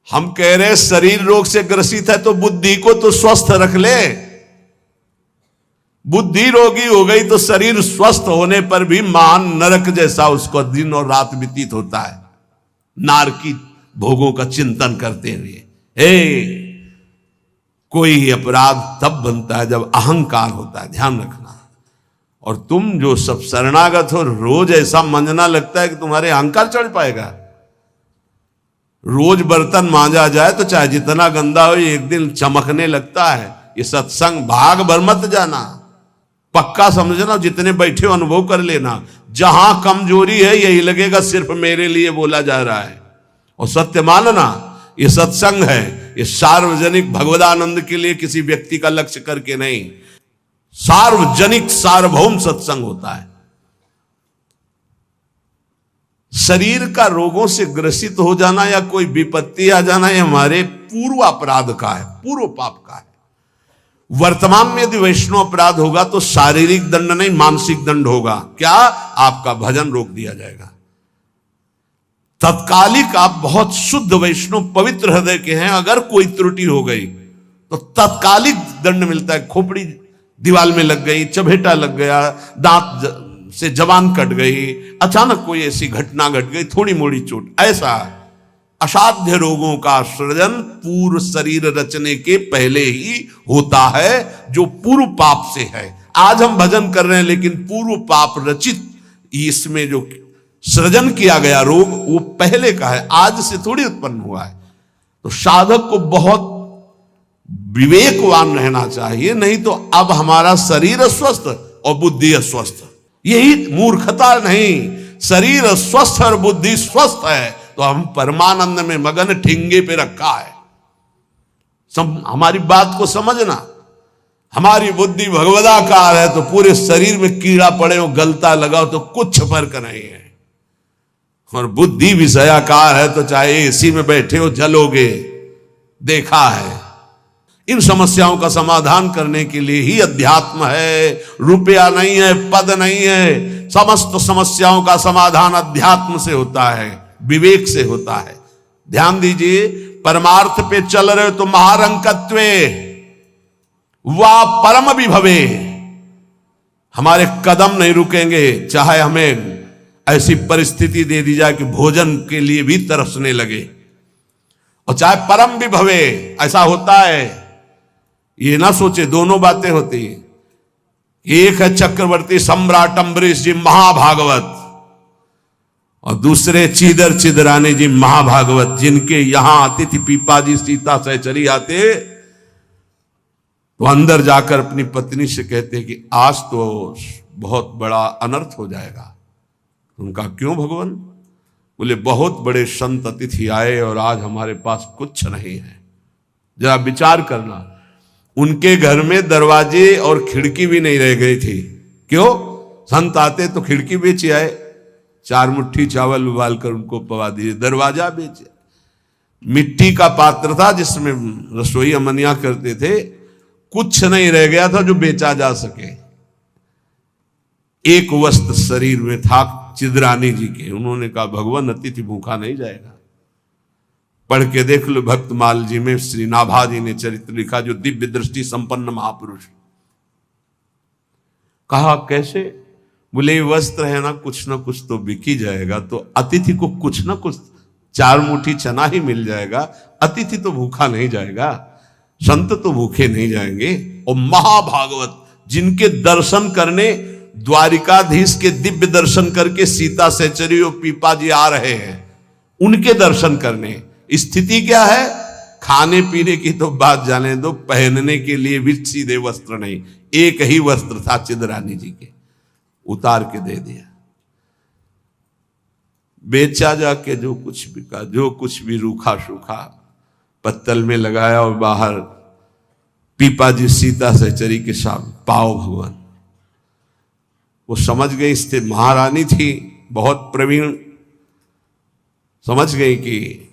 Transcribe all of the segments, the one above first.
हम कह रहे शरीर रोग से ग्रसित है तो बुद्धि को तो स्वस्थ रख ले। बुद्धि रोगी हो गई तो शरीर स्वस्थ होने पर भी महान नरक जैसा उसको दिन और रात व्यतीत होता है, नारकी भोगों का चिंतन करते हुए। कोई अपराध तब बनता है जब अहंकार होता है, ध्यान रखना। और तुम जो सब शरणागत हो, रोज ऐसा मंजना लगता है कि तुम्हारे अहंकार चढ़ पाएगा। रोज बर्तन मांजा जाए तो चाहे जितना गंदा हो एक दिन चमकने लगता है। ये सत्संग भाग भर मत जाना, पक्का समझना, जितने बैठे हो अनुभव कर लेना। जहां कमजोरी है यही लगेगा सिर्फ मेरे लिए बोला जा रहा है, और सत्य मानना ये सत्संग है, ये सार्वजनिक भगवदानंद के लिए किसी व्यक्ति का लक्ष्य करके नहीं, सार्वजनिक सार्वभौम सत्संग होता है। शरीर का रोगों से ग्रसित हो जाना या कोई विपत्ति आ जाना ये हमारे पूर्व अपराध का है, पूर्व पाप का है। वर्तमान में यदि वैष्णव अपराध होगा तो शारीरिक दंड नहीं मानसिक दंड होगा। क्या? आपका भजन रोक दिया जाएगा। तत्कालिक आप बहुत शुद्ध वैष्णव पवित्र हृदय के हैं, अगर कोई त्रुटि हो गई तो तत्कालिक दंड मिलता है। खोपड़ी दीवाल में लग गई, चबेटा लग गया, दांत से जबान कट गई, अचानक कोई ऐसी घटना घट गई, थोड़ी मोड़ी चोट, ऐसा असाध्य रोगों का सृजन पूर्व शरीर रचने के पहले ही होता है, जो पूर्व पाप से है। आज हम भजन कर रहे हैं लेकिन पूर्व पाप रचित इसमें जो सृजन किया गया रोग वो पहले का है, आज से थोड़ी उत्पन्न हुआ है। तो साधक को बहुत विवेकवान रहना चाहिए, नहीं तो अब हमारा शरीर अस्वस्थ और बुद्धि अस्वस्थ, यही मूर्खता नहीं। शरीर स्वस्थ और बुद्धि स्वस्थ है तो हम परमानंद में मगन, ठिंगे पे रखा है। हमारी बात को समझना। हमारी बुद्धि भगवदाकार है तो पूरे शरीर में कीड़ा पड़े हो, गलता लगाओ तो कुछ फर्क नहीं है। और बुद्धि विषयाकार है तो चाहे एसी में बैठे हो जलोगे, देखा है। इन समस्याओं का समाधान करने के लिए ही अध्यात्म है, रुपया नहीं है, पद नहीं है। समस्त समस्याओं का समाधान अध्यात्म से होता है, विवेक से होता है। ध्यान दीजिए, परमार्थ पे चल रहे हो तो महारंकत्वे वा परम विभवे, हमारे कदम नहीं रुकेंगे, चाहे हमें ऐसी परिस्थिति दे दी जाए कि भोजन के लिए भी तरसने लगे, और चाहे परम विभवे। ऐसा होता है, ये ना सोचे दोनों बातें होती हैं। एक है चक्रवर्ती सम्राट अम्बरीश जी महाभागवत, और दूसरे चीदर चिदरानी जी महाभागवत, जिनके यहां अतिथि पीपाजी सीता सहचरी आते तो अंदर जाकर अपनी पत्नी से कहते कि आज तो बहुत बड़ा अनर्थ हो जाएगा। उनका क्यों भगवान? बोले बहुत बड़े संत अतिथि आए और आज हमारे पास कुछ नहीं है। जरा विचार करना, उनके घर में दरवाजे और खिड़की भी नहीं रह गई थी। क्यों? संत आते तो खिड़की बेचे आए, 4 मुट्ठी चावल उबाल कर उनको पवा दिए, दरवाजा बेचे। मिट्टी का पात्र था जिसमें रसोई अमनिया करते थे, कुछ नहीं रह गया था जो बेचा जा सके। एक वस्त्र शरीर में था चिदरानी जी के। उन्होंने कहा भगवान अतिथि भूखा नहीं जाएगा। पढ़ के देख लो भक्तमाल जी में श्री नाभा जी ने चरित्र लिखा, जो दिव्य दृष्टि संपन्न महापुरुष। कहा कैसे? बोले वस्त्र है ना कुछ तो बिक ही जाएगा, तो अतिथि को कुछ ना कुछ 4 मुट्ठी चना ही मिल जाएगा। अतिथि तो भूखा नहीं जाएगा, संत तो भूखे नहीं जाएंगे। और महाभागवत जिनके दर्शन करने द्वारिकाधीश के दिव्य दर्शन करके सीता सहचरी और पीपा जी आ रहे हैं, उनके दर्शन करने। स्थिति क्या है? खाने पीने की तो बात जाने दो, पहनने के लिए भी सीधे वस्त्र नहीं। एक ही वस्त्र था चिदरानी जी के, उतार के दे दिया। बेचा जाके जो कुछ बिका, जो कुछ भी रूखा सूखा पत्तल में लगाया, और बाहर पीपा जी सीता सहचरी के साथ पाओ भगवान। वो समझ गई, स्थिति महारानी थी, बहुत प्रवीण, समझ गई कि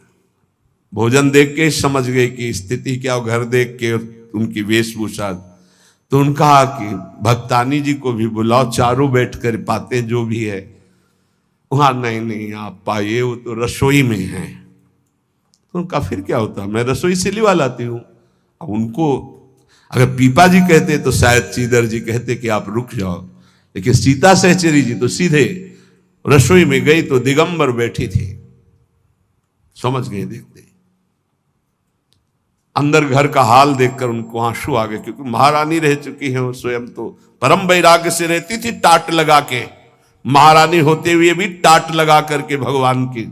भोजन देख के समझ गई कि स्थिति क्या, घर देख के उनकी वेशभूषा। तो उनका कहा कि भक्तानी जी को भी बुलाओ, चारों बैठकर पाते जो भी है। वहां नहीं आप पाइए, वो तो रसोई में है। तो उनका फिर क्या होता, मैं रसोई से लिवा लाती हूं। अब उनको अगर पीपा जी कहते तो शायद चीदर जी कहते कि आप रुक जाओ, लेकिन सीता सहचरी जी तो सीधे रसोई में गई तो दिगंबर बैठी थी, समझ गए देखते। अंदर घर का हाल देखकर उनको आंसू आ गए, क्योंकि महारानी रह चुकी है वो स्वयं तो परम वैराग्य से रहती थी, टाट लगा के, महारानी होते हुए भी टाट लगा करके भगवान की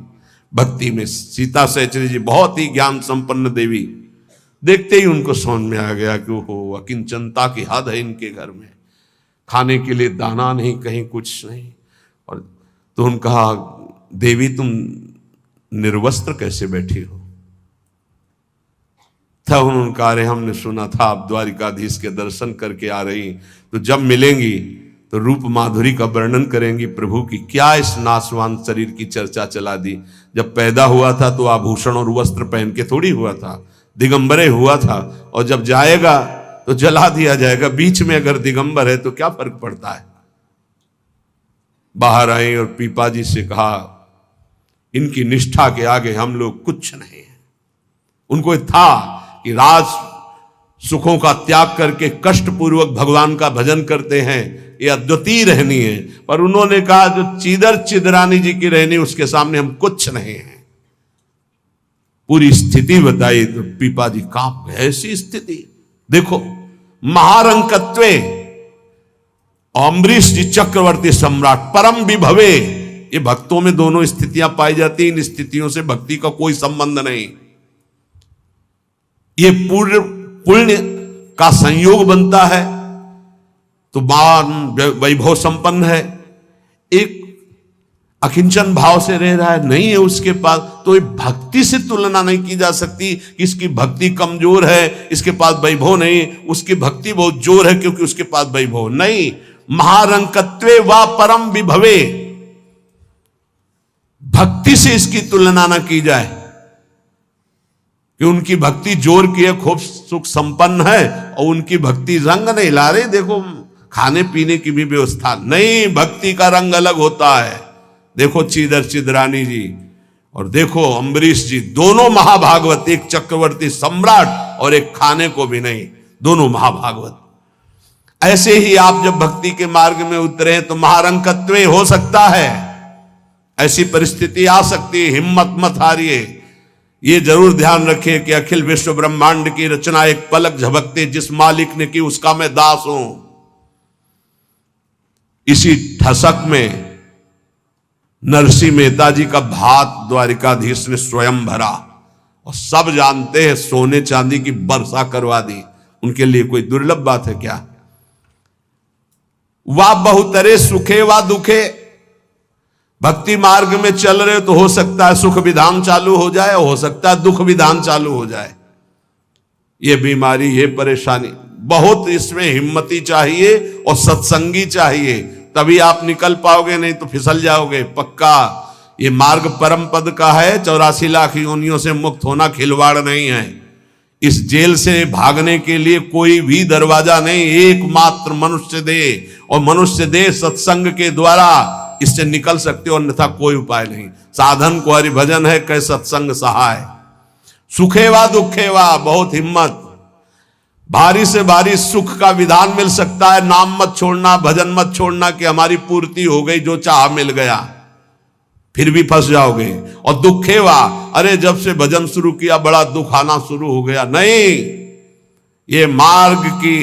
भक्ति में। सीता सहचरी जी बहुत ही ज्ञान संपन्न देवी, देखते ही उनको समझ में आ गया कि वो अकिंचनता की हद है इनके घर में, खाने के लिए दाना नहीं, कहीं कुछ नहीं। और तो उन्होंने कहा, देवी तुम निर्वस्त्र कैसे बैठी हो? तब उन्होंने कहा, अरे हमने सुना था आप द्वारिकाधीश के दर्शन करके आ रही, तो जब मिलेंगी तो रूप माधुरी का वर्णन करेंगी प्रभु की। क्या इस नासवान शरीर की चर्चा चला दी? जब पैदा हुआ था तो आभूषण और वस्त्र पहन के थोड़ी हुआ था, दिगंबरे हुआ था, और जब जाएगा तो जला दिया जाएगा। बीच में अगर दिगंबर है तो क्या फर्क पड़ता है? बाहर आए और पीपा जी से कहा, इनकी निष्ठा के आगे हम लोग कुछ नहीं है। उनको था कि राज सुखों का त्याग करके कष्ट पूर्वक भगवान का भजन करते हैं, ये अद्वितीय रहनी है, पर उन्होंने कहा जो चीदर चिदरानी जी की रहनी उसके सामने हम कुछ नहीं है। पूरी स्थिति बताई तो पीपा जी कांप गए। ऐसी स्थिति देखो, महारंकत्वे, अम्बरीश जी चक्रवर्ती सम्राट, परम विभवे, ये भक्तों में दोनों स्थितियां पाई जाती हैं। इन स्थितियों से भक्ति का कोई संबंध नहीं, ये पूर्ण पुण्य का संयोग बनता है तो मान वैभव संपन्न है। एक अकिंचन भाव से रह रहा है, नहीं है उसके पास, तो ये भक्ति से तुलना नहीं की जा सकती कि इसकी भक्ति कमजोर है, इसके पास वैभव नहीं, उसकी भक्ति बहुत जोर है क्योंकि उसके पास वैभव नहीं। महारंकत्वे व परम विभवे, भक्ति से इसकी तुलना ना की जाए कि उनकी भक्ति जोर की है, खूब सुख संपन्न है, और उनकी भक्ति रंग नहीं ला रही, देखो खाने पीने की भी व्यवस्था नहीं, भक्ति का रंग अलग होता है। देखो चीदर चिदरानी जी और देखो अम्बरीश जी, दोनों महाभागवत, एक चक्रवर्ती सम्राट और एक खाने को भी नहीं, दोनों महाभागवत। ऐसे ही आप जब भक्ति के मार्ग में उतरे तो महारंकत्वे हो सकता है, ऐसी परिस्थिति आ सकती है, हिम्मत मत हारिए। ये जरूर ध्यान रखिए कि अखिल विश्व ब्रह्मांड की रचना एक पलक झपकते जिस मालिक ने की उसका मैं दास हूं। इसी ठसक में नरसिंह मेहता जी का भात द्वारिकाधीश ने स्वयं भरा, और सब जानते हैं सोने चांदी की वर्षा करवा दी। उनके लिए कोई दुर्लभ बात है क्या? वाह बहुतरे सुखे व दुखे, भक्ति मार्ग में चल रहे तो हो सकता है सुख विधान चालू हो जाए, हो सकता है दुख विधान चालू हो जाए। ये बीमारी, ये परेशानी, बहुत इसमें हिम्मती चाहिए और सत्संगी चाहिए, तभी आप निकल पाओगे, नहीं तो फिसल जाओगे पक्का। ये मार्ग परम पद का है, 84 लाख योनियों से मुक्त होना खिलवाड़ नहीं है। इस जेल से भागने के लिए कोई भी दरवाजा नहीं, एकमात्र मनुष्य दे, और मनुष्य दे सत्संग के द्वारा इससे निकल सकते हो, अन्यथा कोई उपाय नहीं। साधन को हरिभजन है, कै सत्संग सहाय। सुखेवा दुखेवा, बहुत हिम्मत, भारी से भारी सुख का विधान मिल सकता है, नाम मत छोड़ना, भजन मत छोड़ना कि हमारी पूर्ति हो गई, जो चाह मिल गया, फिर भी फंस जाओगे। और दुखेवा, अरे जब से भजन शुरू किया बड़ा दुख आना शुरू हो गया, नहीं, ये मार्ग की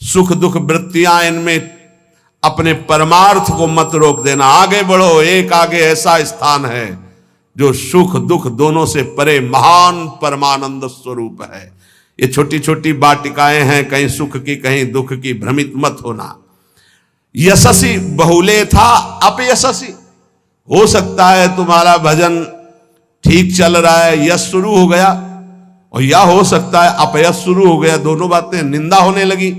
सुख दुख वृत्तियां, इनमें अपने परमार्थ को मत रोक देना, आगे बढ़ो। एक आगे ऐसा स्थान है जो सुख दुख दोनों से परे महान परमानंद स्वरूप है। ये छोटी छोटी वाटिकाएं हैं, कहीं सुख की कहीं दुख की, भ्रमित मत होना। यशसी बहुले था अपयशसी, हो सकता है तुम्हारा भजन ठीक चल रहा है, यश शुरू हो गया, और या हो सकता है अपयश शुरू हो गया, दोनों बातें, निंदा होने लगी।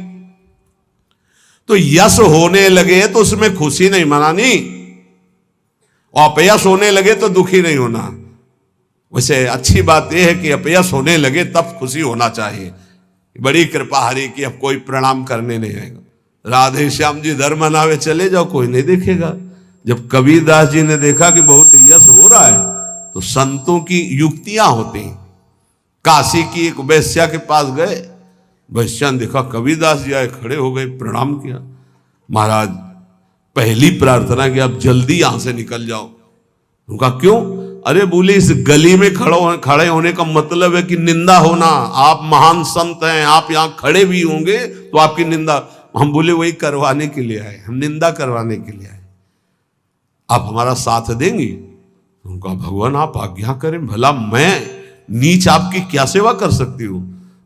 तो यश होने लगे तो उसमें खुशी नहीं मनानी, और अपयश होने लगे तो दुखी नहीं होना। वैसे अच्छी बात यह है कि अपयश होने लगे तब खुशी होना चाहिए। बड़ी कृपा हरि की, अब कोई प्रणाम करने नहीं आएगा। राधे श्याम जी धर्म मनावे चले जाओ, कोई नहीं देखेगा। जब कबीरदास जी ने देखा कि बहुत यश हो रहा है तो संतों की युक्तियां होती हैं। काशी की एक वैश्या के पास गए, वैश्या ने देखा कबीरदास जी आए, खड़े हो गए, प्रणाम किया। महाराज पहली प्रार्थना कि आप जल्दी यहां से निकल जाओ। उनका क्यों? अरे बोले इस गली में खड़े होने का मतलब है कि निंदा होना। आप महान संत हैं, आप यहां खड़े भी होंगे तो आपकी निंदा। हम बोले वही करवाने के लिए आए, हम निंदा करवाने के लिए आए, आप हमारा साथ देंगे? उनका भगवान आप आज्ञा करें, भला मैं नीच आपकी क्या सेवा कर सकती हूं?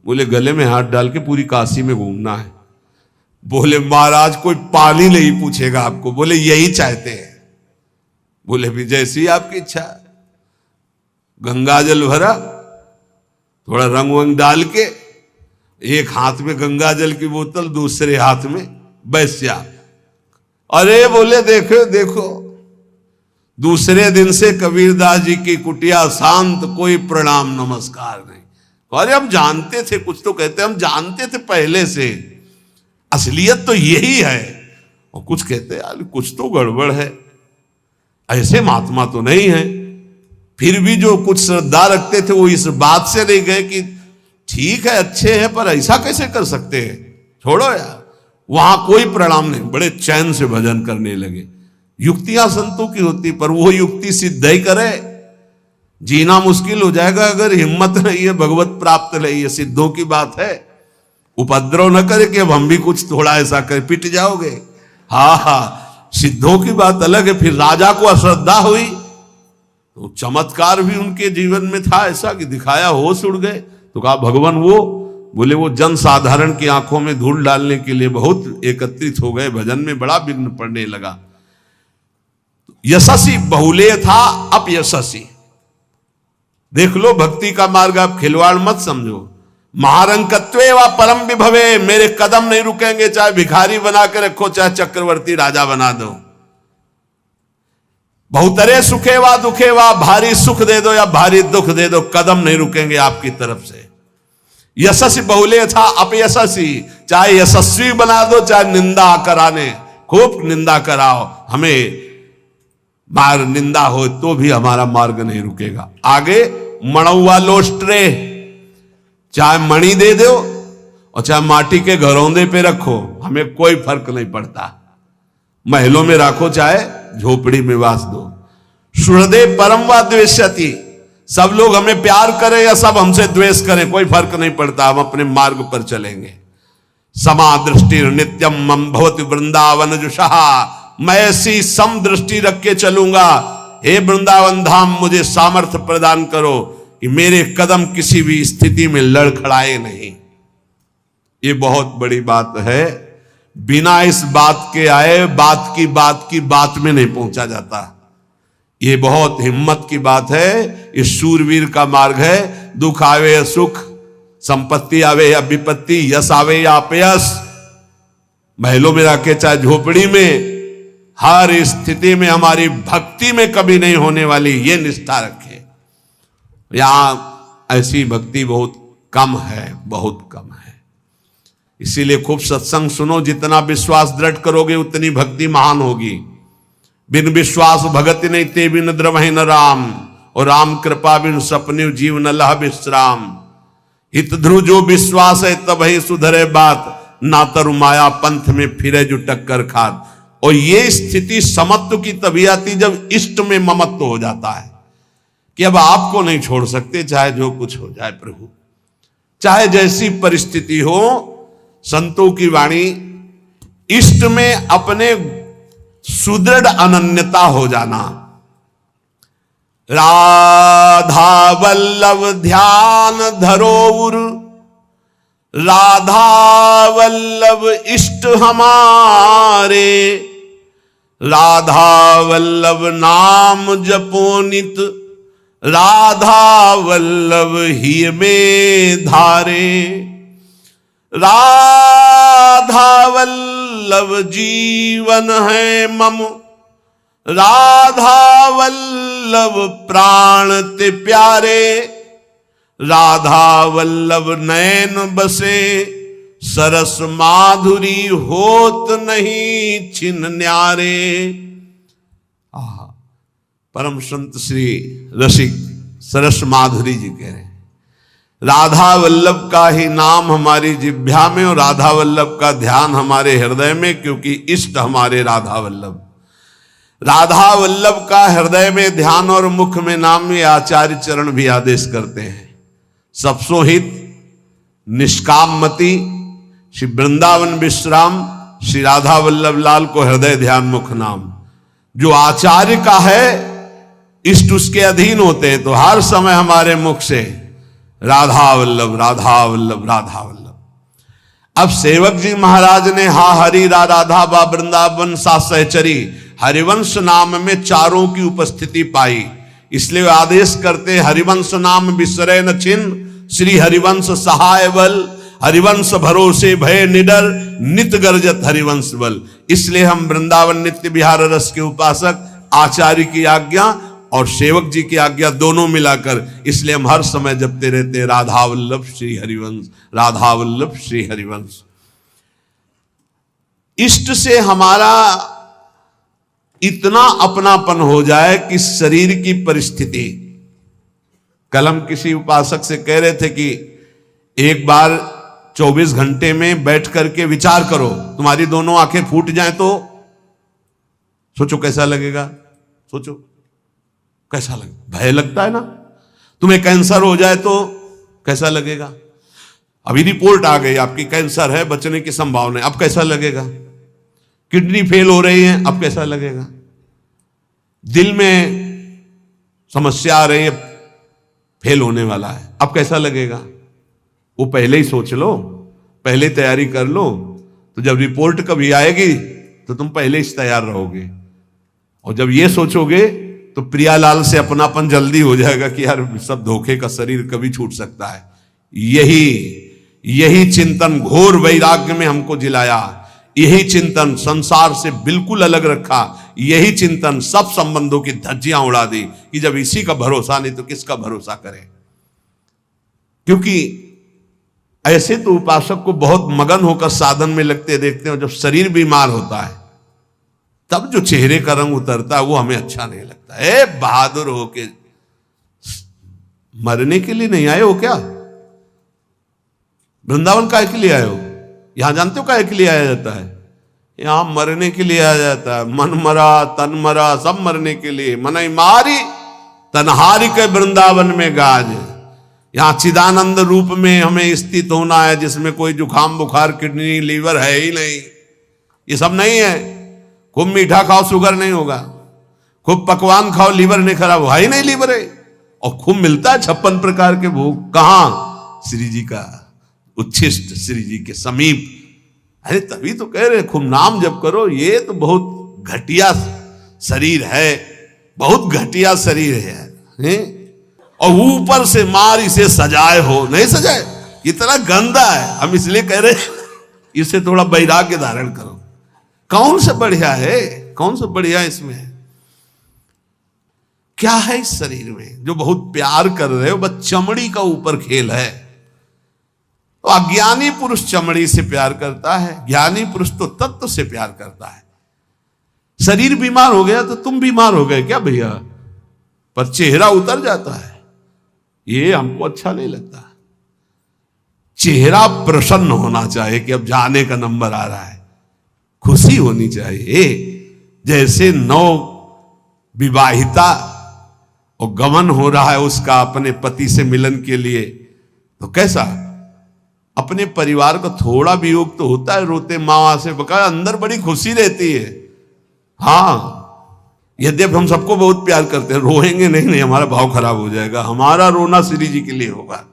बोले गले में हाथ डाल के पूरी काशी में घूमना है। बोले महाराज कोई पानी नहीं पूछेगा आपको। बोले यही चाहते हैं। बोले भी जैसी आपकी इच्छा। गंगा जल भरा, थोड़ा रंग वंग डाल के, एक हाथ में गंगा जल की बोतल, दूसरे हाथ में वैश्या। अरे बोले देखो देखो, दूसरे दिन से कबीरदास जी की कुटिया शांत, कोई प्रणाम नमस्कार नहीं। अरे हम जानते थे, कुछ तो कहते हम जानते थे पहले से, असलियत तो यही है। और कुछ कहते यार कुछ तो गड़बड़ है, ऐसे महात्मा तो नहीं है। फिर भी जो कुछ श्रद्धा रखते थे वो इस बात से नहीं गए कि ठीक है अच्छे हैं पर ऐसा कैसे कर सकते हैं, छोड़ो यार। वहां कोई प्रणाम नहीं, बड़े चैन से भजन करने लगे। युक्तियां संतों की होती, पर वो युक्ति सिद्ध ही करे, जीना मुश्किल हो जाएगा अगर हिम्मत नहीं है, भगवत प्राप्त नहीं है। सिद्धों की बात है, उपद्रव न करे कि अब हम भी कुछ थोड़ा ऐसा कर पिट जाओगे। हाँ हाँ, सिद्धों की बात अलग है। फिर राजा को अश्रद्धा हुई तो चमत्कार भी उनके जीवन में था ऐसा कि दिखाया, होश उड़ गए। तो कहा भगवान वो, बोले वो जन साधारण की आंखों में धूल डालने के लिए बहुत एकत्रित हो गए, भजन में बड़ा विघ्न पड़ने लगा। यशस्वी बहुले था अपयशस्वी। देख लो भक्ति का मार्ग, आप खिलवाड़ मत समझो। महारंकत्वे व परम विभवे, मेरे कदम नहीं रुकेंगे, चाहे भिखारी बना के रखो, चाहे चक्रवर्ती राजा बना दो। बहुतरे सुखे वा दुखे वा, भारी सुख दे दो या भारी दुख दे दो, कदम नहीं रुकेंगे आपकी तरफ से। यशस्वी बहुले था अपयशस्वी, चाहे यशस्वी बना दो चाहे निंदा कराने, खूब निंदा कराओ, हमें मार निंदा हो तो भी हमारा मार्ग नहीं रुकेगा। आगे मणौवा लोस्ट्रे, चाहे मणि दे दो और चाहे माटी के घरौंदे पे रखो, हमें कोई फर्क नहीं पड़ता। महलों में रखो चाहे झोपड़ी में वास दो। सुहृदे परम व द्वेष्यति, सब लोग हमें प्यार करें या सब हमसे द्वेष करें, कोई फर्क नहीं पड़ता, हम अपने मार्ग पर चलेंगे। समा दृष्टि नित्यम मम भवति वृंदावन जुषहा, मैं ऐसी सम दृष्टि रख के चलूंगा। हे वृंदावन धाम, मुझे सामर्थ्य प्रदान करो कि मेरे कदम किसी भी स्थिति में लड़खड़ाए नहीं। ये बहुत बड़ी बात है। बिना इस बात के आए बात की बात में नहीं पहुंचा जाता। ये बहुत हिम्मत की बात है। ये शूरवीर का मार्ग है। दुख आवे या सुख, संपत्ति आवे या विपत्ति, यश आवे या अपयश, महलों में रखे चाहे झोपड़ी में, हर स्थिति में हमारी भक्ति में कभी नहीं होने वाली ये निष्ठा रखे। यहां ऐसी भक्ति बहुत कम है, बहुत कम है। इसीलिए खूब सत्संग सुनो, जितना विश्वास दृढ़ करोगे उतनी भक्ति महान होगी। बिन विश्वास भगति नहीं ते बिन द्रवहि न राम, और राम कृपा बिन सपने जीव न लह विश्राम। हित ध्रुव जो विश्वास है तब ही सुधरे बात, ना तरु माया पंथ में फिरे जो टक्कर खात। और ये स्थिति समत्व की तभी आती जब इष्ट में ममत्व हो जाता है कि अब आपको नहीं छोड़ सकते, चाहे जो कुछ हो जाए प्रभु, चाहे जैसी परिस्थिति हो। संतों की वाणी, इष्ट में अपने सुदृढ़ अनन्यता हो जाना। राधा वल्लभ ध्यान धरोउर, राधा वल्लभ इष्ट हमारे, राधा वल्लभ नाम जपोनित, राधा वल्लभ ही में धारे। राधा वल्लभ जीवन है मम, राधा वल्लभ प्राण ते प्यारे, राधा वल्लभ नैन बसे, सरस माधुरी होत नहीं छिन न्यारे। परम संत श्री रसिक सरस माधुरी जी कह रहे हैं, राधा वल्लभ का ही नाम हमारी जिह्वा में और राधा वल्लभ का ध्यान हमारे हृदय में, क्योंकि इष्ट हमारे राधा वल्लभ। राधा वल्लभ का हृदय में ध्यान और मुख में नाम, ये आचार्य चरण भी आदेश करते हैं। सबसो हित निष्काममति श्री वृंदावन विश्राम श्री राधा वल्लभ लाल को हृदय ध्यान मुख नाम। जो आचार्य का है इष्ट उसके अधीन होते हैं, तो हर समय हमारे मुख से राधा वल्लभ राधा वल्लभ राधा वल्लभ। अब सेवक जी महाराज ने हा हरि रा राधा बा वृंदावन सा सहचरी हरिवंश नाम में चारों की उपस्थिति पाई, इसलिए आदेश करते हरिवंश नाम विसरे न छिन्न श्री हरिवंश सहाय बल, हरिवंश भरोसे भय निडर नित गर्जत हरिवंश बल। इसलिए हम वृंदावन नित्य विहार रस के उपासक आचार्य की आज्ञा और सेवक जी की आज्ञा दोनों मिलाकर, इसलिए हम हर समय जपते रहते राधा वल्लभ श्री हरिवंश, राधा वल्लभ श्री हरिवंश। इष्ट से हमारा इतना अपनापन हो जाए कि शरीर की परिस्थिति, कल हम किसी उपासक से कह रहे थे कि एक बार 24 घंटे में बैठ करके विचार करो, तुम्हारी दोनों आंखें फूट जाएं तो सोचो कैसा लगेगा। सोचो कैसा लगेगा, भय लगता है ना। तुम्हें कैंसर हो जाए तो कैसा लगेगा। अभी रिपोर्ट आ गई आपकी कैंसर है, बचने की संभावना है, अब कैसा लगेगा। किडनी फेल हो रही है, अब कैसा लगेगा। दिल में समस्या आ रही है, फेल होने वाला है, अब कैसा लगेगा। वो पहले ही सोच लो, पहले तैयारी कर लो, तो जब रिपोर्ट कभी आएगी तो तुम पहले ही तैयार रहोगे। और जब ये सोचोगे तो प्रियालाल से अपनापन जल्दी हो जाएगा कि यार सब धोखे का शरीर कभी छूट सकता है। यही चिंतन घोर वैराग्य में हमको जिलाया, यही चिंतन संसार से बिल्कुल अलग रखा, यही चिंतन सब संबंधों की धज्जियां उड़ा दी कि जब इसी का भरोसा नहीं तो किसका भरोसा करें। क्योंकि ऐसे तो उपासक को बहुत मगन होकर साधन में लगते देखते हैं, जब शरीर बीमार होता है तब जो चेहरे का रंग उतरता है वो हमें अच्छा नहीं लगता। ए बहादुर हो के मरने के लिए नहीं आए हो क्या। वृंदावन काहे के लिए आए हो। यहां जानते हो काहे के लिए आया जाता है। यहां मरने के लिए आया जाता है। मन मरा तन मरा सब मरने के लिए। मनई मारी तनहारी के वृंदावन में गाज। यहां चिदानंद रूप में हमें स्थित होना है, जिसमें कोई जुकाम बुखार किडनी लीवर है ही नहीं। ये सब नहीं है। खूब मीठा खाओ शुगर नहीं होगा, खूब पकवान खाओ लीवर नहीं खराब हुआ ही नहीं लीवर है। और खूब मिलता है 56 प्रकार के भोग, कहां श्री जी का उच्छिष्ट, श्री जी के समीप। अरे तभी तो कह रहे खूब नाम जप करो। ये तो बहुत घटिया शरीर है, बहुत घटिया शरीर है। और ऊपर से मार इसे सजाए हो, नहीं सजाए, इतना गंदा है। हम इसलिए कह रहे इसे थोड़ा वैराग्य धारण करो। कौन सा बढ़िया है, कौन सा बढ़िया इसमें क्या है इस शरीर में जो बहुत प्यार कर रहे हो। बस चमड़ी का ऊपर खेल है। तो अज्ञानी पुरुष चमड़ी से प्यार करता है, ज्ञानी पुरुष तो तत्व से प्यार करता है। शरीर बीमार हो गया तो तुम बीमार हो गए क्या भैया, पर चेहरा उतर जाता है, ये हमको अच्छा नहीं लगता। चेहरा प्रसन्न होना चाहिए कि अब जाने का नंबर आ रहा है, खुशी होनी चाहिए। जैसे नौ विवाहिता और गमन हो रहा है उसका अपने पति से मिलन के लिए, तो कैसा अपने परिवार का थोड़ा वियोग तो होता है, रोते माँ से बका, अंदर बड़ी खुशी रहती है। हाँ, यद्यप हम सबको बहुत प्यार करते हैं, रोएंगे नहीं, हमारा भाव खराब हो जाएगा। हमारा रोना श्री जी के लिए होगा।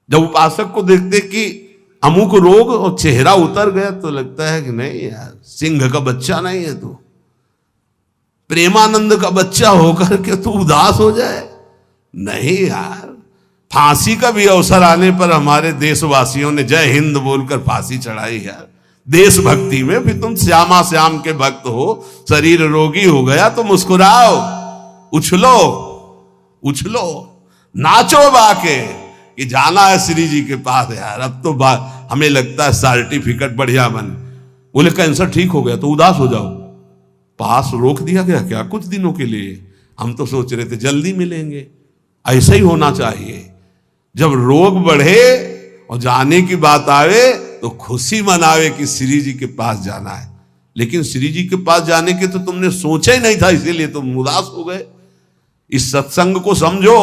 जब उपासक को देखते कि अमुक रोग और चेहरा उतर गया तो लगता है कि नहीं यार, सिंह का बच्चा नहीं है तू, प्रेमानंद का बच्चा होकर के तू उदास हो जाए। नहीं यार, फांसी का भी अवसर आने पर हमारे देशवासियों ने जय हिंद बोलकर फांसी चढ़ाई यार, देशभक्ति में। फिर तुम श्यामा श्याम के भक्त हो, शरीर रोगी हो गया तो मुस्कुराओ, उछलो उछलो, नाचो बाके कि जाना है श्री जी के पास यार। अब तो हमें लगता है सर्टिफिकेट बढ़िया बन, बोले कैंसर ठीक हो गया तो उदास हो जाओ, पास रोक दिया गया क्या कुछ दिनों के लिए। हम तो सोच रहे थे जल्दी मिलेंगे। ऐसा ही होना चाहिए। जब रोग बढ़े और जाने की बात आवे तो खुशी मनावे कि श्री जी के पास जाना है। लेकिन श्री जी के पास जाने के तो तुमने सोचा ही नहीं था, इसीलिए तुम उदास हो गए। इस सत्संग को समझो।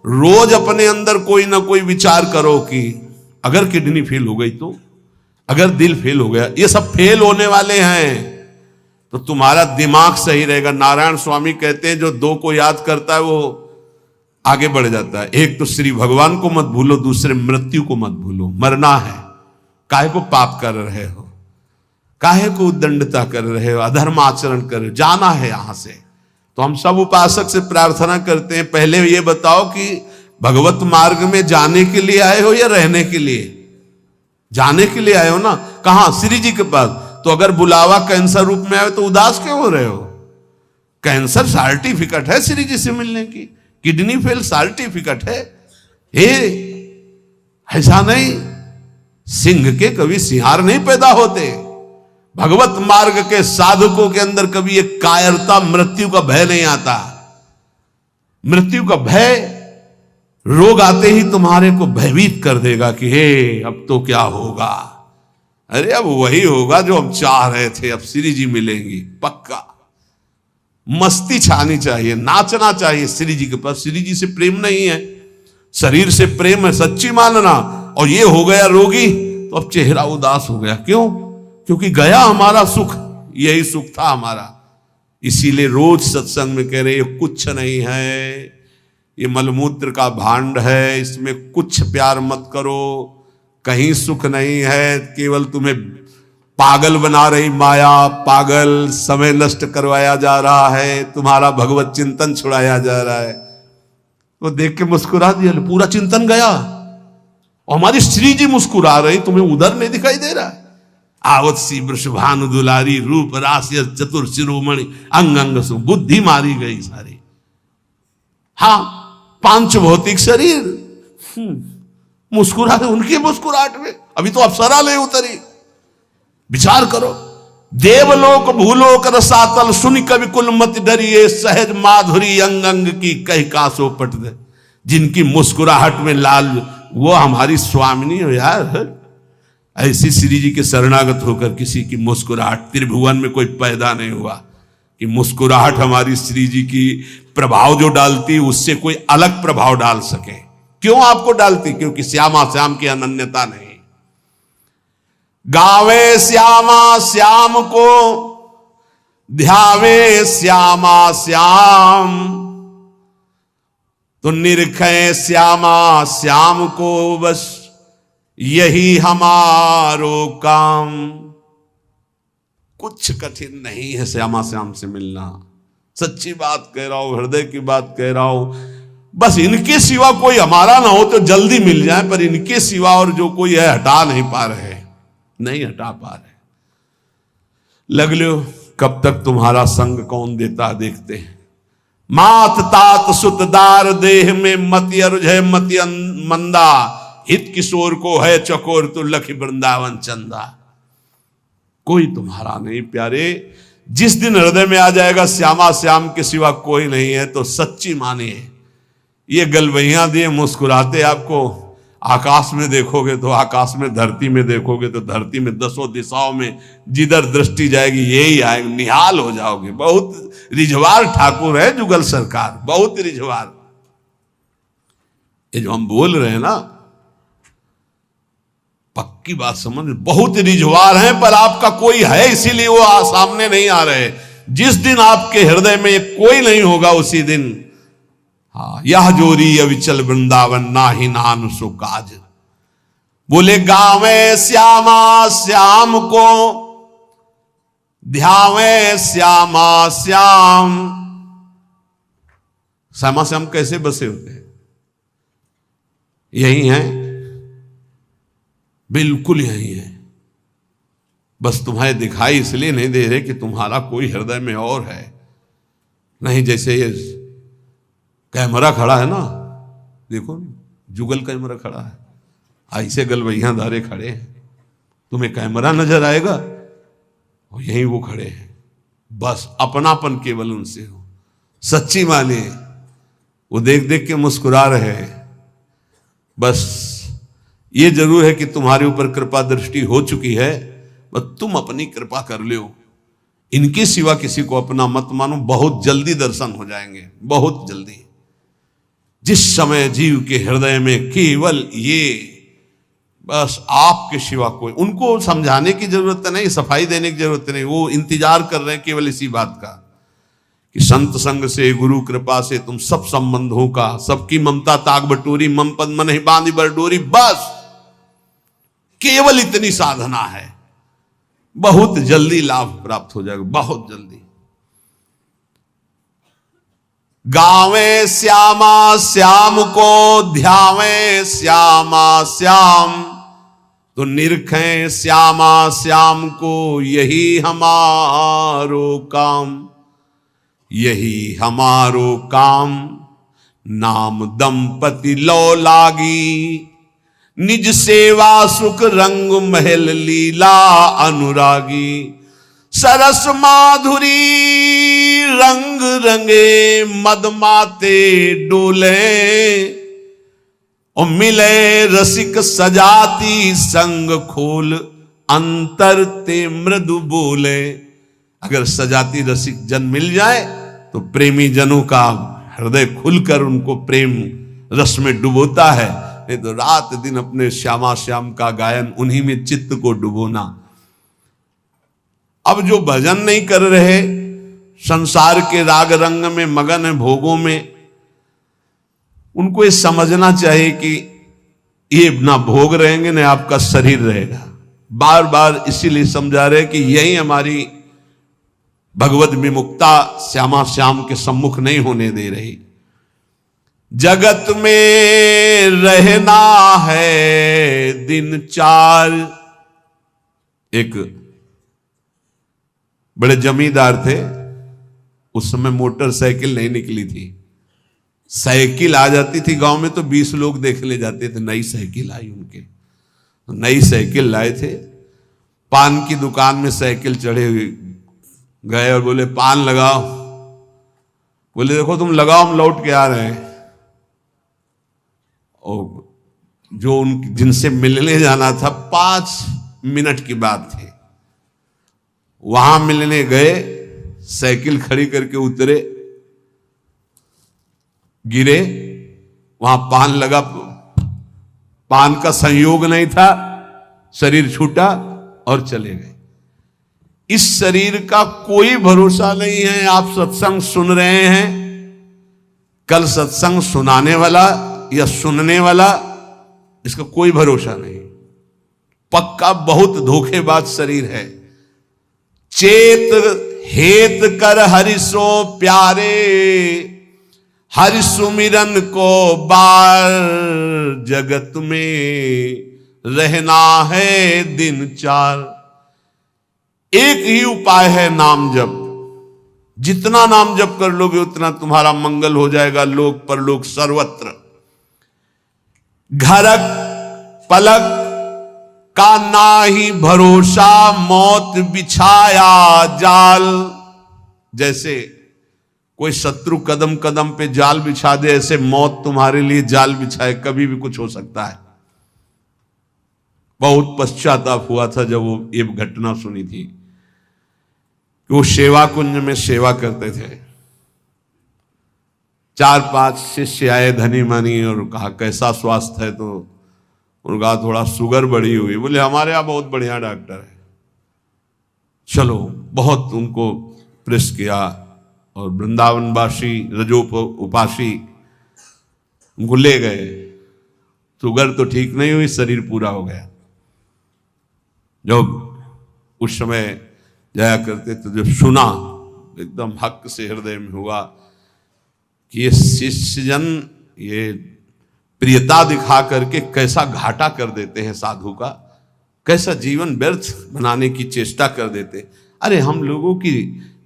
रोज अपने अंदर कोई ना कोई विचार करो कि अगर किडनी फेल हो गई तो, अगर दिल फेल हो गया, ये सब फेल होने वाले हैं तो तुम्हारा दिमाग सही रहेगा। नारायण स्वामी कहते हैं जो दो को याद करता है वो आगे बढ़ जाता है। एक तो श्री भगवान को मत भूलो, दूसरे मृत्यु को मत भूलो। मरना है, काहे को पाप कर रहे हो, काहे को उद्दंडता कर रहे हो, अधर्म आचरण कर रहे हो, जाना है यहां से। तो हम सब उपासक से प्रार्थना करते हैं, पहले ये बताओ कि भगवत मार्ग में जाने के लिए आए हो या रहने के लिए? जाने के लिए आए हो ना। कहां? श्री जी के पास। तो अगर बुलावा कैंसर रूप में आए तो उदास क्यों हो रहे हो? कैंसर सर्टिफिकेट है श्री जी से मिलने की, किडनी फेल सर्टिफिकेट है। ऐसा नहीं, सिंह के कभी सिंहार नहीं पैदा होते। भगवत मार्ग के साधकों के अंदर कभी एक कायरता, मृत्यु का भय नहीं आता। मृत्यु का भय रोग आते ही तुम्हारे को भयभीत कर देगा कि हे अब तो क्या होगा। अरे अब वही होगा जो हम चाह रहे थे, अब श्री जी मिलेंगी पक्का। मस्ती छानी चाहिए, नाचना चाहिए श्री जी के पास। श्री जी से प्रेम नहीं है, शरीर से प्रेम है, सच्ची मानना। और ये हो गया रोगी तो अब चेहरा उदास हो गया। क्यों? क्योंकि गया हमारा सुख, यही सुख था हमारा। इसीलिए रोज सत्संग में कह रहे ये कुछ नहीं है, ये मलमूत्र का भांड है, इसमें कुछ प्यार मत करो, कहीं सुख नहीं है। केवल तुम्हें पागल बना रही माया, पागल समय नष्ट करवाया जा रहा है, तुम्हारा भगवत चिंतन छुड़ाया जा रहा है। वो देख के मुस्कुरा दिया, पूरा चिंतन गया। और हमारी श्री जी मुस्कुरा रही, तुम्हें उधर नहीं दिखाई दे रहा? आवत सी वृषभानु दुलारी, रूप राशि चतुर शिरोमणि, अंग अंग सु बुद्धि मारी गई सारी। हाँ, पांच भौतिक शरीर मुस्कुरा रहे, उनकी मुस्कुराहट में अभी तो अप्सरा ले उतरी। विचार करो, देवलोक भूलोक रसातल, सुन कवि कुल मत डरिए, सहज माधुरी अंग अंग की कह कासो पट दे। जिनकी मुस्कुराहट में लाल, वो हमारी स्वामिनी हो यार। ऐसी श्री जी के शरणागत होकर किसी की मुस्कुराहट, त्रिभुवन में कोई पैदा नहीं हुआ कि मुस्कुराहट हमारी श्री जी की प्रभाव जो डालती उससे कोई अलग प्रभाव डाल सके। क्यों आपको डालती? क्योंकि श्यामा श्याम की अनन्यता नहीं। गावे श्यामा श्याम को, ध्यावे श्यामा श्याम, तो निरखे श्यामा श्याम को, बस यही हमारो काम। कुछ कठिन नहीं है श्यामा श्याम से मिलना। सच्ची बात कह रहा हूं, हृदय की बात कह रहा हूं। बस इनके सिवा कोई हमारा ना हो तो जल्दी मिल जाए, पर इनके सिवा और जो कोई है हटा नहीं पा रहे, नहीं हटा पा रहे। लग लो कब तक तुम्हारा संग कौन देता देखते हैं। मात तात सुतदार देह में मति अरुझे मति मंदा, हित किशोर को है चकोर तो लखी वृंदावन चंदा। कोई तुम्हारा नहीं प्यारे। जिस दिन हृदय में आ जाएगा श्यामा श्याम के सिवा कोई नहीं है, तो सच्ची मानिए ये गलवैया दिए मुस्कुराते आपको आकाश में देखोगे तो आकाश में, धरती में देखोगे तो धरती में, दसों दिशाओं में जिधर दृष्टि जाएगी यही आएगा, निहाल हो जाओगे। बहुत रिझवार ठाकुर है जुगल सरकार, बहुत रिझवार। ये जो हम बोल रहे हैं ना, पक्की बात समझ, बहुत रिझवार हैं, पर आपका कोई है इसीलिए वो सामने नहीं आ रहे। जिस दिन आपके हृदय में कोई नहीं होगा उसी दिन, हाँ, यह जोरी अविचल वृंदावन ना ही नान सो काज। बोले गावे श्यामा श्याम को, ध्यावे श्यामा श्याम। श्यामा श्याम कैसे बसे होते हैं? यही है, बिल्कुल यही है। बस तुम्हें दिखाई इसलिए नहीं दे रहे कि तुम्हारा कोई हृदय में और है। नहीं, जैसे ये कैमरा खड़ा है ना, देखो जुगल कैमरा खड़ा है, ऐसे गलवैया धारे खड़े हैं, तुम्हें कैमरा नजर आएगा और यहीं वो खड़े हैं। बस अपनापन केवल उनसे हो। सच्ची माने, वो देख देख के मुस्कुरा रहे हैं। बस ये जरूर है कि तुम्हारे ऊपर कृपा दृष्टि हो चुकी है, बस तुम अपनी कृपा कर लो, इनके सिवा किसी को अपना मत मानो। बहुत जल्दी दर्शन हो जाएंगे, बहुत जल्दी। जिस समय जीव के हृदय में केवल ये बस आपके सिवा कोई, उनको समझाने की जरूरत नहीं, सफाई देने की जरूरत नहीं, वो इंतजार कर रहे हैं केवल इसी बात का कि संत संग से, गुरु कृपा से तुम सब संबंधों का, सबकी ममता ताक बटोरी, मम पद मन ही बांधी बरडोरी। बस केवल इतनी साधना है, बहुत जल्दी लाभ प्राप्त हो जाएगा, बहुत जल्दी। गावे श्यामा श्याम को, ध्यावे श्यामा श्याम, तो निरखें श्यामा श्याम को, यही हमारो काम, यही हमारो काम। नाम दंपति लो लागी, निज सेवा सुख रंग महल लीला अनुरागी। सरस माधुरी रंग रंगे, मदमाते डोले, और मिले रसिक सजाती संग खोल, अंतर ते मृदु बोले। अगर सजाती रसिक जन मिल जाए तो प्रेमी जनों का हृदय खुलकर उनको प्रेम रस में डुबोता है। नहीं तो रात दिन अपने श्यामा श्याम का गायन, उन्हीं में चित्त को डुबोना। अब जो भजन नहीं कर रहे, संसार के राग रंग में मगन है, भोगों में, उनको ये समझना चाहिए कि ये ना भोग रहेंगे ना आपका शरीर रहेगा। बार बार इसीलिए समझा रहे कि यही हमारी भगवत विमुक्ता श्यामा श्याम के सम्मुख नहीं होने दे रही। जगत में रहना है दिन चार। एक बड़े जमींदार थे, उस समय मोटरसाइकिल नहीं निकली थी। साइकिल आ जाती थी गांव में तो 20 लोग देख ले जाते थे। नई साइकिल आई उनके, नई साइकिल लाए थे। पान की दुकान में साइकिल चढ़े हुए गए और बोले पान लगाओ। बोले देखो तुम लगाओ, हम लौट के आ रहे हैं। और जो उन जिनसे मिलने जाना था 5 मिनट की बात थी, वहां मिलने गए, साइकिल खड़ी करके उतरे, गिरे, वहां पान लगा, पान का संयोग नहीं था, शरीर छूटा और चले गए। इस शरीर का कोई भरोसा नहीं है। आप सत्संग सुन रहे हैं, कल सत्संग सुनाने वाला या सुनने वाला, इसका कोई भरोसा नहीं। पक्का बहुत धोखेबाज शरीर है। चेत हेत कर हरिसो प्यारे, हरि सुमिरन को बार। जगत में रहना है दिन चार। एक ही उपाय है नाम जप। जितना नाम जप कर लोगे उतना तुम्हारा मंगल हो जाएगा, लोक परलोक सर्वत्र। घरक पलक का नाही भरोसा, मौत बिछाया जाल। जैसे कोई शत्रु कदम कदम पे जाल बिछा दे, ऐसे मौत तुम्हारे लिए जाल बिछाए, कभी भी कुछ हो सकता है। बहुत पश्चाताप हुआ था जब वो ये घटना सुनी थी। वो सेवा कुंज में सेवा करते थे। 4-5 शिष्य आए धनी मानी और कहा कैसा स्वास्थ्य है, तो उनका थोड़ा शुगर बढ़ी हुई। बोले हमारे यहाँ बहुत बढ़िया डॉक्टर है, चलो। बहुत उनको प्रेस किया और वृंदावनवासी रजोप उपासी उनको ले गए। शुगर तो ठीक नहीं हुई, शरीर पूरा हो गया। जब उस समय जाया करते तो जब सुना, एकदम हक से हृदय में हुआ कि ये शिष्यजन ये प्रियता दिखा करके कैसा घाटा कर देते हैं साधु का, कैसा जीवन व्यर्थ बनाने की चेष्टा कर देते। अरे हम लोगों की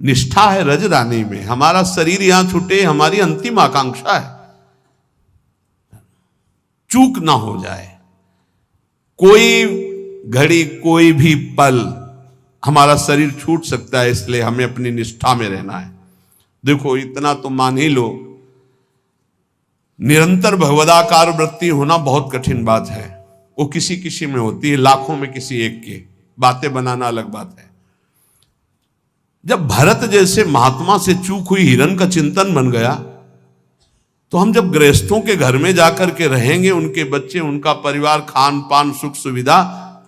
निष्ठा है रजदानी में, हमारा शरीर यहां छूटे हमारी अंतिम आकांक्षा है, चूक ना हो जाए। कोई घड़ी कोई भी पल हमारा शरीर छूट सकता है, इसलिए हमें अपनी निष्ठा में रहना है। देखो इतना तो मान ही लो, निरंतर भगवदाकार वृत्ति होना बहुत कठिन बात है। वो किसी किसी में होती है, लाखों में किसी एक के, बातें बनाना अलग बात है। जब भरत जैसे महात्मा से चूक हुई हिरण का चिंतन बन गया, तो हम जब गृहस्थों के घर में जाकर के रहेंगे, उनके बच्चे, उनका परिवार, खान पान, सुख सुविधा,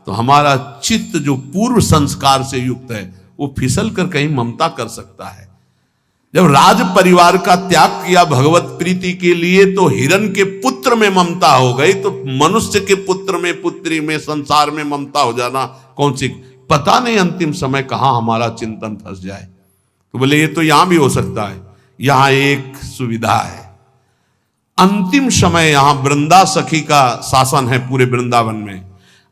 तो हमारा चित्त जो पूर्व संस्कार से युक्त है वो फिसल कर कहीं ममता कर सकता है। जब राज परिवार का त्याग किया भगवत प्रीति के लिए, तो हिरण के पुत्र में ममता हो गई, तो मनुष्य के पुत्र में, पुत्री में, संसार में ममता हो जाना कौन सी, पता नहीं अंतिम समय कहां हमारा चिंतन फंस जाए। तो बोले ये तो यहां भी हो सकता है। यहां एक सुविधा है, अंतिम समय यहां वृंदा सखी का शासन है पूरे वृंदावन में।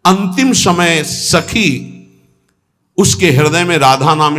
अंतिम समय सखी, उसके हृदय में राधा नाम